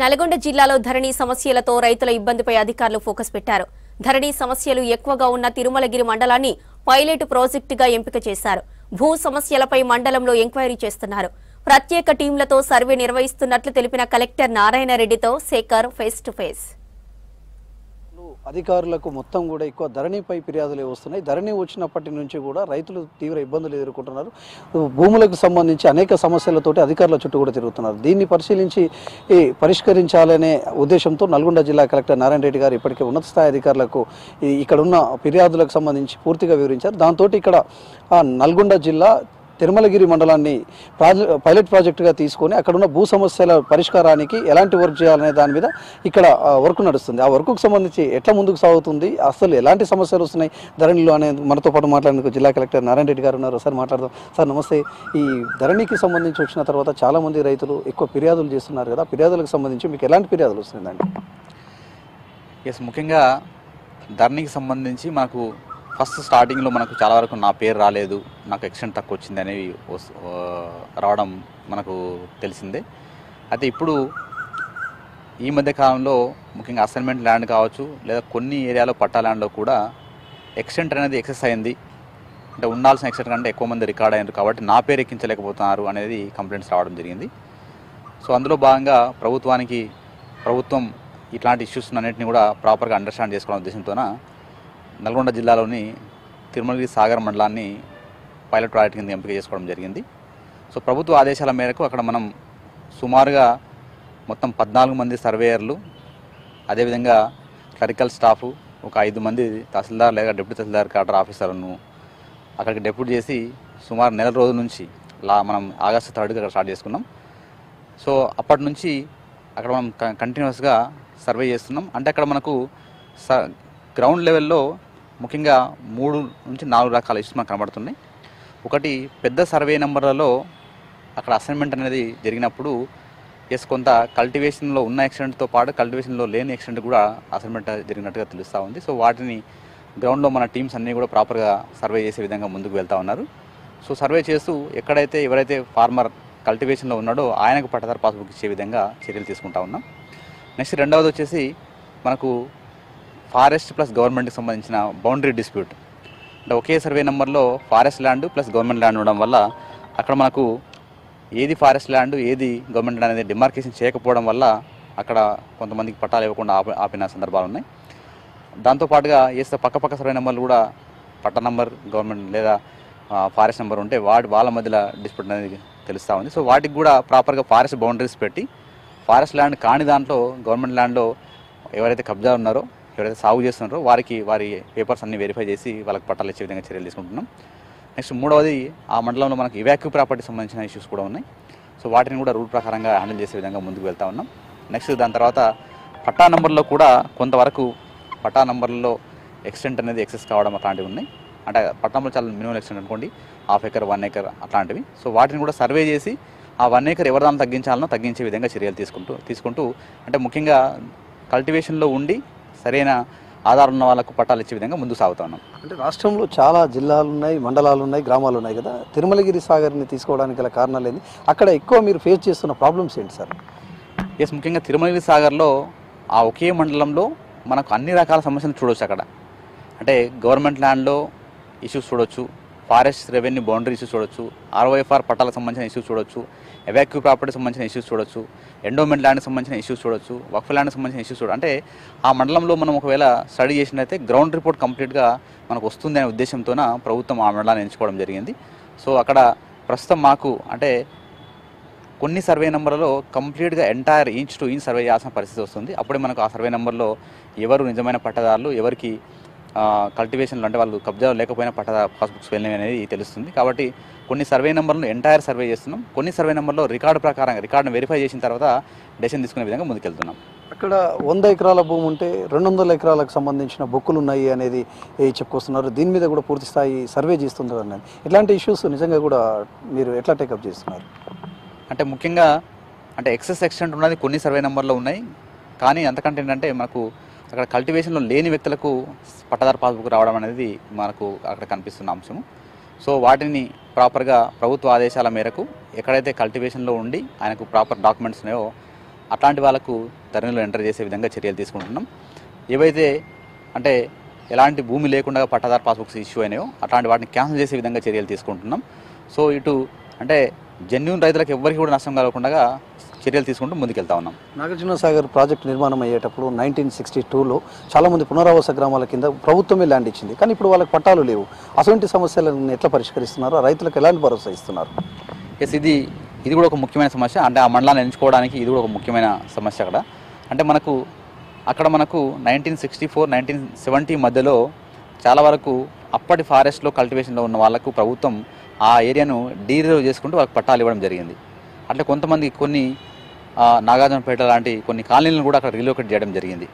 నల్గొండ జిల్లాలో ధరణి సమస్యలతో రైతుల ఇబ్బందిపై అధికారులు ఫోకస్ పెట్టారు. ధరణి సమస్యలు ఎక్కువగా ఉన్న తిరుమలగిరి మండలాన్ని పైలట్ ప్రాజెక్టుగా ఎంపిక చేశారు. భూ సమస్యలపై మండలంలో ఎంక్వైరీ చేస్తున్నారు. ప్రత్యేక టీంలతో సర్వే నిర్వహిస్తున్నట్లు తెలిపిన కలెక్టర్ నారాయణరెడ్డితో శేఖర్ ఫేస్ టు ఫేస్. అధికారులకు మొత్తం కూడా ఎక్కువ ధరణిపై ఫిర్యాదులే వస్తున్నాయి. ధరణి వచ్చినప్పటి నుంచి కూడా రైతులు తీవ్ర ఇబ్బందులు ఎదుర్కొంటున్నారు. భూములకు సంబంధించి అనేక సమస్యలతోటి అధికారుల చుట్టూ కూడా తిరుగుతున్నారు. దీన్ని పరిశీలించి పరిష్కరించాలనే ఉద్దేశంతో నల్గొండ జిల్లా కలెక్టర్ నారాయణ రెడ్డి గారు ఇప్పటికే ఉన్నత స్థాయి అధికారులకు ఇక్కడ ఉన్న ఫిర్యాదులకు సంబంధించి పూర్తిగా వివరించారు. దాంతో ఇక్కడ నల్గొండ జిల్లా తిరుమలగిరి మండలాన్ని పైలట్ ప్రాజెక్టుగా తీసుకొని అక్కడున్న భూ సమస్యల పరిష్కారానికి ఎలాంటి వర్క్ చేయాలనే దాని మీద ఇక్కడ వర్క్ నడుస్తుంది. ఆ వర్క్కు సంబంధించి ఎట్లా ముందుకు సాగుతుంది, అసలు ఎలాంటి సమస్యలు వస్తున్నాయి ధరణిలో అనే మనతో పాటు మాట్లాడేందుకు జిల్లా కలెక్టర్ నారాయణ రెడ్డి గారు ఉన్నారు. సార్ మాట్లాడదాం. సార్ నమస్తే. ఈ ధరణికి సంబంధించి వచ్చిన తర్వాత చాలామంది రైతులు ఎక్కువ ఫిర్యాదులు చేస్తున్నారు కదా, ఫిర్యాదులకు సంబంధించి మీకు ఎలాంటి ఫిర్యాదులు వస్తున్నాయండి? ముఖ్యంగా ధరణికి సంబంధించి మనకు ఫస్ట్ స్టార్టింగ్లో మనకు చాలా వరకు నా పేరు రాలేదు, నాకు ఎక్స్టెంట్ తక్కువ వచ్చింది అనేవి రావడం మనకు తెలిసిందే. అయితే ఇప్పుడు ఈ మధ్య కాలంలో ముఖ్యంగా అసైన్మెంట్ ల్యాండ్ కావచ్చు, లేదా కొన్ని ఏరియాలో పట్టా ల్యాండ్లో కూడా ఎక్స్టెంట్ అనేది ఎక్సెస్ అయింది. అంటే ఉండాల్సిన ఎక్స్టెంట్ కంటే ఎక్కువ మంది రికార్డ్ అయ్యారు కాబట్టి నా పేరు ఎక్కించలేకపోతున్నారు అనేది కంప్లైంట్స్ రావడం జరిగింది. సో అందులో భాగంగా ప్రభుత్వం ఇట్లాంటి ఇష్యూస్ అన్నింటినీ కూడా ప్రాపర్గా అండర్స్టాండ్ చేసుకోవడం ఉద్దేశంతోన నల్గొండ జిల్లాలోని తిరుమలగిరి సాగర్ మండలాన్ని పైలట్ ప్రాజెక్ట్ కింద ఎంపిక చేసుకోవడం జరిగింది. సో ప్రభుత్వ ఆదేశాల మేరకు అక్కడ మనం సుమారుగా మొత్తం 14 మంది సర్వేయర్లు, అదేవిధంగా క్లరికల్ స్టాఫ్, ఒక 5 మంది తహసీల్దార్ లేదా డిప్యూటీ తహసీల్దార్ క్యాడర్ ఆఫీసర్లను అక్కడికి డెప్యూట్ చేసి సుమారు నెల రోజుల నుంచి మనం ఆగస్టు 3కి అక్కడ స్టార్ట్ చేసుకున్నాం. సో అప్పటి నుంచి అక్కడ మనం కంటిన్యూస్గా సర్వే చేస్తున్నాం. అంటే అక్కడ మనకు గ్రౌండ్ లెవెల్లో ముఖ్యంగా 3 నుంచి 4 రకాల ఇష్యూస్ మనకు కనబడుతున్నాయి. ఒకటి, పెద్ద సర్వే నెంబర్లలో అక్కడ అసైన్మెంట్ అనేది జరిగినప్పుడు కొంత కల్టివేషన్లో ఉన్న ఎక్స్టెంట్తో పాటు కల్టివేషన్లో లేని ఎక్స్టెంట్ కూడా అసైన్మెంట్ జరిగినట్టుగా తెలుస్తూ ఉంది. సో వాటిని గ్రౌండ్లో మన టీమ్స్ అన్నీ కూడా ప్రాపర్గా సర్వే చేసే విధంగా ముందుకు వెళ్తూ ఉన్నారు. సో సర్వే చేస్తూ ఎవరైతే ఫార్మర్ కల్టివేషన్లో ఉన్నాడో ఆయనకు పట్టాదారు పాస్బుక్ ఇచ్చే విధంగా చర్యలు తీసుకుంటా ఉన్నాం. నెక్స్ట్ రెండవది వచ్చేసి మనకు ఫారెస్ట్ ప్లస్ గవర్నమెంట్కి సంబంధించిన బౌండరీ డిస్ప్యూట్. అంటే ఒకే సర్వే నెంబర్లో forest land plus government land ఉండడం వల్ల అక్కడ మనకు ఏది ఫారెస్ట్ ల్యాండ్ ఏది గవర్నమెంట్ ల్యాండ్ అనేది డిమార్కేషన్ చేయకపోవడం వల్ల అక్కడ కొంతమందికి పట్టాలు ఇవ్వకుండా ఆపిన సందర్భాలు ఉన్నాయి. దాంతోపాటుగా పక్క సర్వే నెంబర్లు కూడా పట్టా నెంబర్ గవర్నమెంట్ లేదా ఫారెస్ట్ నెంబర్ ఉంటే వాళ్ళ మధ్యలో డిస్ప్యూట్ అనేది తెలుస్తూ ఉంది. సో వాటికి కూడా ప్రాపర్గా ఫారెస్ట్ బౌండరీస్ పెట్టి ఫారెస్ట్ ల్యాండ్ కాని దాంట్లో గవర్నమెంట్ ల్యాండ్లో ఎవరైతే కబ్జా ఉన్నారో, ఎవరైతే సాగు చేస్తున్నారో వారి పేపర్స్ అన్ని వెరిఫై చేసి వాళ్ళకి పట్టాలు ఇచ్చే విధంగా చర్యలు తీసుకుంటున్నాం. నెక్స్ట్ మూడవది, ఆ మండలంలో మనకు ఇవాక్యూ ప్రాపర్టీకి సంబంధించిన ఇష్యూస్ కూడా ఉన్నాయి. సో వాటిని కూడా రూల్ ప్రకారంగా హ్యాండిల్ చేసే విధంగా ముందుకు వెళ్తూ ఉన్నాం. నెక్స్ట్ దాని తర్వాత పట్టా నెంబర్లో కూడా కొంతవరకు పట్టా నెంబర్లో ఎక్స్టెంట్ అనేది ఎక్సెస్ కావడం అట్లాంటివి ఉన్నాయి. అంటే పట్టా నెంబర్ చాలా మినిమం ఎక్స్టెంట్ అనుకోండి, 1/2 acre 1 acre అట్లాంటివి. సో వాటిని కూడా సర్వే చేసి ఆ 1 acre ఎవరిదాన్ని తగ్గించాలనో తగ్గించే విధంగా చర్యలు తీసుకుంటూ అంటే ముఖ్యంగా కల్టివేషన్లో ఉండి సరైన ఆధారం ఉన్న వాళ్ళకు పట్టాలు ఇచ్చే విధంగా ముందుకు సాగుతా ఉన్నాం. అంటే రాష్ట్రంలో చాలా జిల్లాలు ఉన్నాయి, మండలాలు ఉన్నాయి, గ్రామాలు ఉన్నాయి కదా, తిరుమలగిరి సాగర్ని తీసుకోవడానికి గల కారణాలు ఏంటి? అక్కడ ఎక్కువ మీరు ఫేస్ చేస్తున్న ప్రాబ్లమ్స్ ఏంటి సార్? ముఖ్యంగా తిరుమలగిరి సాగర్లో ఆ ఒకే మండలంలో మనకు అన్ని రకాల సమస్యలు చూడవచ్చు. అక్కడ అంటే గవర్నమెంట్ ల్యాండ్లో ఇష్యూస్ చూడవచ్చు, ఫారెస్ట్ రెవెన్యూ బౌండరీ ఇష్యూస్ చూడవచ్చు, ROFR పట్టాలకు సంబంధించిన ఇష్యూస్ చూడవచ్చు, ఎవాక్యూ ప్రాపర్టీకి సంబంధించిన ఇష్యూస్ చూడవచ్చు, ఎండోమెంట్ ల్యాండ్కి సంబంధించిన ఇష్యూస్ చూడవచ్చు, వక్ఫ్ ల్యాండ్కి సంబంధించిన ఇష్యూస్ చూడవచ్చు. అంటే ఆ మండలంలో మనం ఒకవేళ స్టడీ చేసినట్లయితే గ్రౌండ్ రిపోర్ట్ కంప్లీట్గా మనకు వస్తుంది అనే ఉద్దేశంతోన ప్రభుత్వం ఆ మండలాన్ని ఎంచుకోవడం జరిగింది. సో అక్కడ ప్రస్తుతం మాకు అంటే కొన్ని సర్వే నెంబర్లలో కంప్లీట్గా entire inch to inch survey చేయాల్సిన పరిస్థితి వస్తుంది. అప్పుడే మనకు ఆ సర్వే నెంబర్లో ఎవరు నిజమైన పట్టదారులు, ఎవరికి కల్టివేషన్లు అంటే వాళ్ళు కబ్జాలు లేకపోయినా పట్టా పాస్బుక్స్ వెళ్ళినవి అనేది తెలుస్తుంది. కాబట్టి కొన్ని సర్వే నెంబర్లను ఎంటైర్ సర్వే చేస్తున్నాం. కొన్ని సర్వే నెంబర్లో రికార్డును వెరిఫై చేసిన తర్వాత డెసిషన్ తీసుకునే విధంగా ముందుకెళ్తున్నాం. అక్కడ 100 ఎకరాల భూమి ఉంటే 200 ఎకరాలకు సంబంధించిన బొక్కులు ఉన్నాయి అనేది చెప్పుకొస్తున్నారు. దీని మీద కూడా పూర్తి స్థాయి సర్వే చేస్తున్నారు అన్నది. ఇట్లాంటి ఇష్యూస్ నిజంగా కూడా మీరు ఎట్లా టేకప్ చేస్తున్నారు? అంటే ముఖ్యంగా అంటే ఎక్స్టెంట్ ఉన్నది కొన్ని సర్వే నెంబర్లో ఉన్నాయి. కానీ అంతకంటే ఏంటంటే మనకు అక్కడ కల్టివేషన్లో లేని వ్యక్తులకు పట్టాదారు పాస్బుక్ రావడం అనేది మనకు అక్కడ కనిపిస్తున్న అంశము. సో వాటిని ప్రాపర్గా ప్రభుత్వ ఆదేశాల మేరకు ఎక్కడైతే కల్టివేషన్లో ఉండి ఆయనకు ప్రాపర్ డాక్యుమెంట్స్ ఉన్నాయో అట్లాంటి వాళ్ళకు ధరణిలో ఎంటర్ చేసే విధంగా చర్యలు తీసుకుంటున్నాం. ఏవైతే అంటే ఎలాంటి భూమి లేకుండా పట్టాదారు పాస్బుక్స్ ఇష్యూ అయినాయో అట్లాంటి వాటిని క్యాన్సిల్ చేసే విధంగా చర్యలు తీసుకుంటున్నాం. సో ఇటు అంటే జెన్యూన్ రైతులకు ఎవరికి కూడా నష్టం కలగకుండా చర్యలు తీసుకుంటూ ముందుకెళ్తా ఉన్నాం. నాగార్జున సాగర్ ప్రాజెక్టు నిర్మాణం అయ్యేటప్పుడు 1962లో చాలామంది పునరావాస గ్రామాల కింద ప్రభుత్వమే ల్యాండ్ ఇచ్చింది. కానీ ఇప్పుడు వాళ్ళకి పట్టాలు లేవు. అటువంటి సమస్యలను ఎట్లా పరిష్కరిస్తున్నారు? రైతులకు ఎలాంటి భరోసా ఇస్తున్నారు? ఎస్, ఇది కూడా ఒక ముఖ్యమైన సమస్య. అంటే ఆ మండలాన్ని ఎంచుకోవడానికి ఇది కూడా ఒక ముఖ్యమైన సమస్య అక్కడ. అంటే మనకు 1964, 1970 మధ్యలో చాలా వరకు అప్పటి ఫారెస్ట్లో కల్టివేషన్లో ఉన్న వాళ్ళకు ప్రభుత్వం ఆ ఏరియాను డీరిజర్వ్ చేసుకుంటూ వాళ్ళకి పట్టాలు ఇవ్వడం జరిగింది. అంటే కొంతమంది కొన్ని నాగార్జునపేట లాంటి కొన్ని కాలనీలను కూడా అక్కడ రీలొకేట్ చేయడం జరిగింది.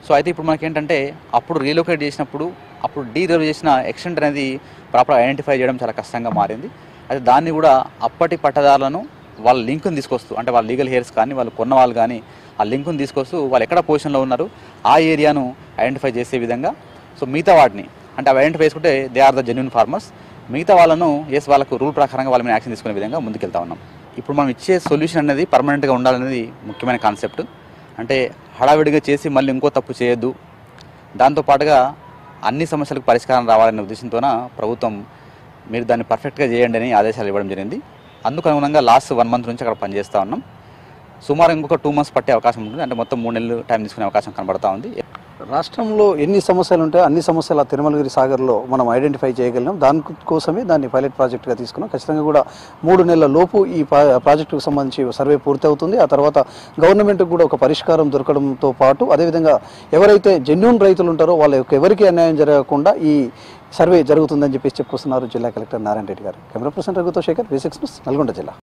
సో అయితే ఇప్పుడు మనకేంటంటే అప్పుడు రీలొకేట్ చేసినప్పుడు అప్పుడు డీరిజర్వ్ చేసిన ఎక్స్టెంట్ అనేది ప్రాపర్ ఐడెంటిఫై చేయడం చాలా కష్టంగా మారింది. అయితే దాన్ని కూడా అప్పటి పట్టదారులను వాళ్ళ లింకుని తీసుకొస్తూ అంటే వాళ్ళ లీగల్ హెయిర్స్ కానీ వాళ్ళు కొన్న వాళ్ళు కానీ ఆ లింకుని తీసుకొస్తూ వాళ్ళు ఎక్కడ పొజిషన్లో ఉన్నారు ఆ ఏరియాను ఐడెంటిఫై చేసే విధంగా. సో మిగతా వాటిని అంటే అవి ఐడెంటిఫై చేసుకుంటే they are the genuine farmers. మిగతా వాళ్ళను వాళ్ళకు రూల్ ప్రకారంగా వాళ్ళ మీద యాక్షన్ తీసుకునే విధంగా ముందుకెళ్తా ఉన్నాం. ఇప్పుడు మనం ఇచ్చే సొల్యూషన్ అనేది పర్మనెంట్గా ఉండాలనేది ముఖ్యమైన కాన్సెప్ట్. అంటే హడావిడిగా చేసి మళ్ళీ ఇంకో తప్పు చేయొద్దు, దాంతోపాటుగా అన్ని సమస్యలకు పరిష్కారం రావాలనే ఉద్దేశంతోన ప్రభుత్వం మీరు దాన్ని పర్ఫెక్ట్గా చేయండి అని ఆదేశాలు ఇవ్వడం జరిగింది. అందుకు అనుగుణంగా లాస్ట్ 1 మంత్ నుంచి అక్కడ పనిచేస్తూ ఉన్నాం. సుమారు ఇంకొక 2 months పట్టే అవకాశం ఉంటుంది. అంటే మొత్తం 3 నెలలు టైం తీసుకునే అవకాశం కనబడతా ఉంది. రాష్ట్రంలో ఎన్ని సమస్యలు ఉంటాయో అన్ని సమస్యలు తిరుమలగిరి సాగర్లో మనం ఐడెంటిఫై చేయగలిగాం. దానికోసమే దాన్ని పైలట్ ప్రాజెక్టుగా తీసుకున్నాం. ఖచ్చితంగా కూడా 3 నెలల లోపు ఈ ప్రాజెక్టుకు సంబంధించి సర్వే పూర్తి అవుతుంది. ఆ తర్వాత గవర్నమెంట్కి కూడా ఒక పరిష్కారం దొరకడంతో పాటు అదేవిధంగా ఎవరైతే జెన్యూన్ రైతులు ఉంటారో వాళ్ళకి ఎవరికి అన్యాయం జరగకుండా ఈ సర్వే జరుగుతుందని చెప్పేసి చెప్పుకొస్తున్నారు జిల్లా కలెక్టర్ నారాయణ రెడ్డి గారు. కెమెరా పర్సన్ రఘుతో శేఖర్, V6 న్యూస్, నల్గొండ జిల్లా.